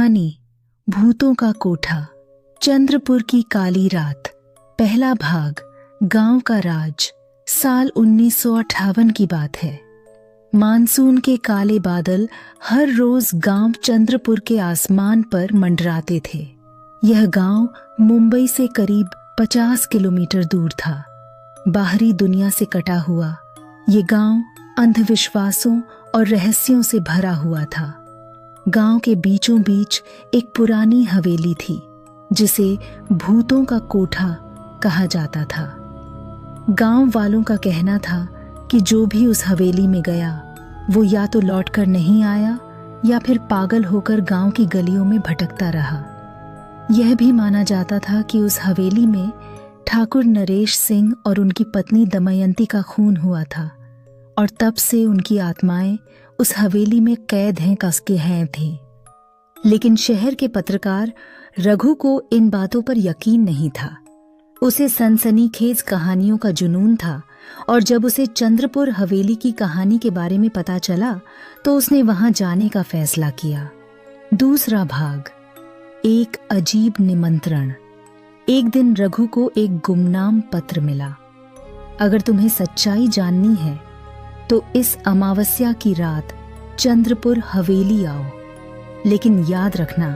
कहानी भूतों का कोठा, चंद्रपुर की काली रात, पहला भाग। गांव का राज। साल 1958 की बात है। मानसून के काले बादल हर रोज गांव चंद्रपुर के आसमान पर मंडराते थे। यह गांव मुंबई से करीब 50 किलोमीटर दूर था। बाहरी दुनिया से कटा हुआ ये गांव अंधविश्वासों और रहस्यों से भरा हुआ था। गांव के बीचों बीच एक पुरानी हवेली थी जिसे भूतों का कोठा कहा जाता था। गांव वालों का कहना था कि जो भी उस हवेली में गया वो या तो लौटकर नहीं आया या फिर पागल होकर गांव की गलियों में भटकता रहा। यह भी माना जाता था कि उस हवेली में ठाकुर नरेश सिंह और उनकी पत्नी दमयंती का खून हुआ था और तब से उनकी आत्माएं उस हवेली में कैद हैं कसके हैं थे। लेकिन शहर के पत्रकार रघु को इन बातों पर यकीन नहीं था। उसे सनसनीखेज कहानियों का जुनून था और जब उसे चंद्रपुर हवेली की कहानी के बारे में पता चला तो उसने वहां जाने का फैसला किया। दूसरा भाग, एक अजीब निमंत्रण। एक दिन रघु को एक गुमनाम पत्र मिला। अगर तुम्हें सच्चाई जाननी है तो इस अमावस्या की रात चंद्रपुर हवेली आओ, लेकिन याद रखना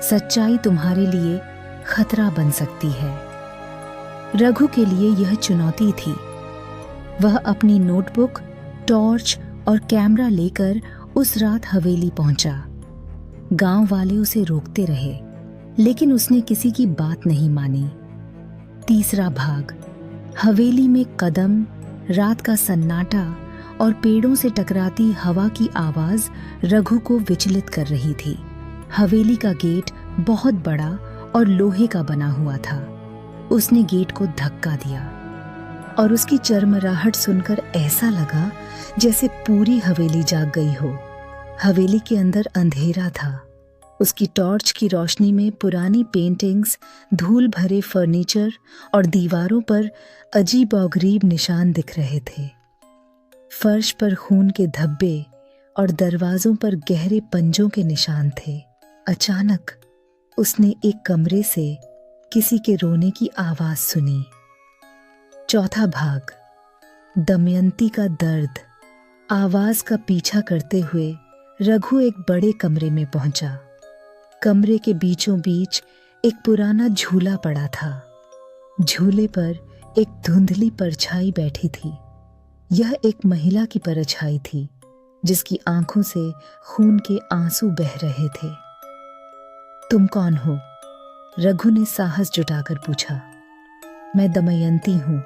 सच्चाई तुम्हारे लिए खतरा बन सकती है। रघु के लिए यह चुनौती थी। वह अपनी नोटबुक, टॉर्च और कैमरा लेकर उस रात हवेली पहुंचा। गांव वाले उसे रोकते रहे लेकिन उसने किसी की बात नहीं मानी। तीसरा भाग, हवेली में कदम, रात का सन्नाटा और पेड़ों से टकराती हवा की आवाज रघु को विचलित कर रही थी। हवेली का गेट बहुत बड़ा और लोहे का बना हुआ था। उसने गेट को धक्का दिया और उसकी चरमराहट सुनकर ऐसा लगा जैसे पूरी हवेली जाग गई हो। हवेली के अंदर अंधेरा था। उसकी टॉर्च की रोशनी में पुरानी पेंटिंग्स, धूल भरे फर्नीचर और दीवारों पर अजीबोगरीब निशान दिख रहे थे। फर्श पर खून के धब्बे और दरवाजों पर गहरे पंजों के निशान थे। अचानक उसने एक कमरे से किसी के रोने की आवाज सुनी। चौथा भाग, दमयंती का दर्द। आवाज का पीछा करते हुए रघु एक बड़े कमरे में पहुंचा। कमरे के बीचों बीच एक पुराना झूला पड़ा था। झूले पर एक धुंधली परछाई बैठी थी। यह एक महिला की परछाई थी जिसकी आंखों से खून के आंसू बह रहे थे। तुम कौन हो? रघु ने साहस जुटाकर पूछा। मैं दमयंती हूं,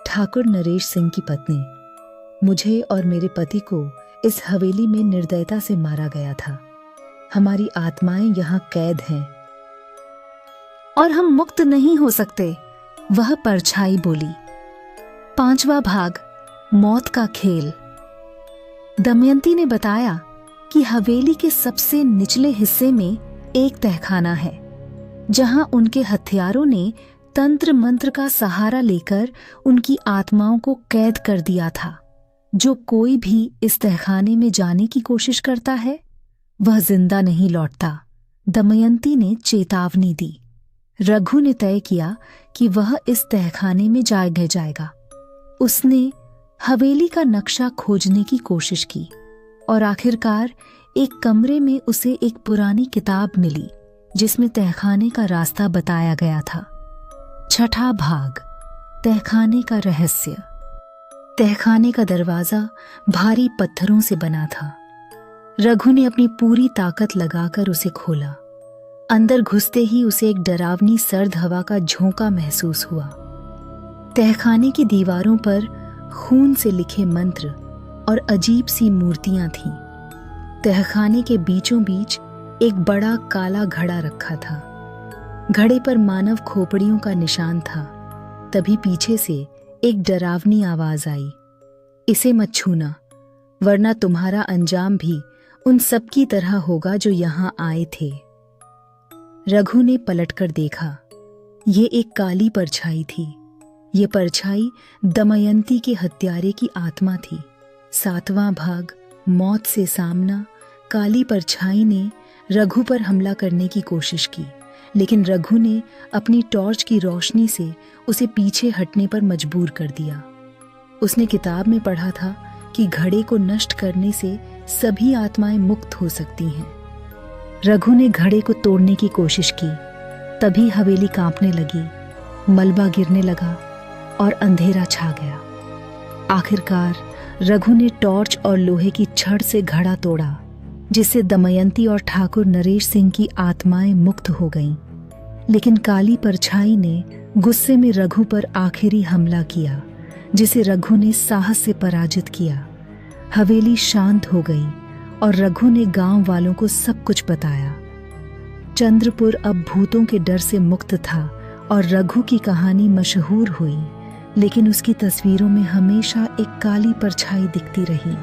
ठाकुर नरेश सिंह की पत्नी। मुझे और मेरे पति को इस हवेली में निर्दयता से मारा गया था। हमारी आत्माएं यहां कैद हैं और हम मुक्त नहीं हो सकते, वह परछाई बोली। पांचवा भाग, मौत का खेल। दमयंती ने बताया कि हवेली के सबसे निचले हिस्से में एक तहखाना है जहां उनके हथियारों ने तंत्र मंत्र का सहारा लेकर उनकी आत्माओं को कैद कर दिया था। जो कोई भी इस तहखाने में जाने की कोशिश करता है वह जिंदा नहीं लौटता, दमयंती ने चेतावनी दी। रघु ने तय किया कि वह इस तहखाने में जाएगा। उसने हवेली का नक्शा खोजने की कोशिश की और आखिरकार एक कमरे में उसे एक पुरानी किताब मिली जिसमें तहखाने का रास्ता बताया गया था। छठा भाग, तहखाने का रहस्य। तहखाने का दरवाजा भारी पत्थरों से बना था। रघु ने अपनी पूरी ताकत लगाकर उसे खोला। अंदर घुसते ही उसे एक डरावनी सर्द हवा का झोंका महसूस हुआ। तहखाने की दीवारों पर खून से लिखे मंत्र और अजीब सी मूर्तियां थीं। तहखाने के बीचों बीच एक बड़ा काला घड़ा रखा था। घड़े पर मानव खोपड़ियों का निशान था। तभी पीछे से एक डरावनी आवाज आई, इसे मत छूना वरना तुम्हारा अंजाम भी उन सब की तरह होगा जो यहां आए थे। रघु ने पलटकर देखा। ये एक काली परछाई थी। ये परछाई दमयंती के हत्यारे की आत्मा थी। 7वां भाग, मौत से सामना। काली परछाई ने रघु पर हमला करने की कोशिश की, लेकिन रघु ने अपनी टॉर्च की रोशनी से उसे पीछे हटने पर मजबूर कर दिया। उसने किताब में पढ़ा था कि घड़े को नष्ट करने से सभी आत्माएं मुक्त हो सकती हैं। रघु ने घड़े को तोड़ने की कोशिश की, तभी हवेली कांपने लगी, मलबा गिरने लगा और अंधेरा छा गया। आखिरकार रघु ने टॉर्च और लोहे की छड़ से घड़ा तोड़ा, जिससे दमयंती और ठाकुर नरेश सिंह की आत्माएं मुक्त हो गईं। लेकिन काली परछाई ने गुस्से में रघु पर आखिरी हमला किया, जिसे रघु ने साहस से पराजित किया। हवेली शांत हो गई और रघु ने गांव वालों को सब कुछ बताया। चंद्रपुर अब भूतों के डर से मुक्त था और रघु की कहानी मशहूर हुई, लेकिन उसकी तस्वीरों में हमेशा एक काली परछाई दिखती रही।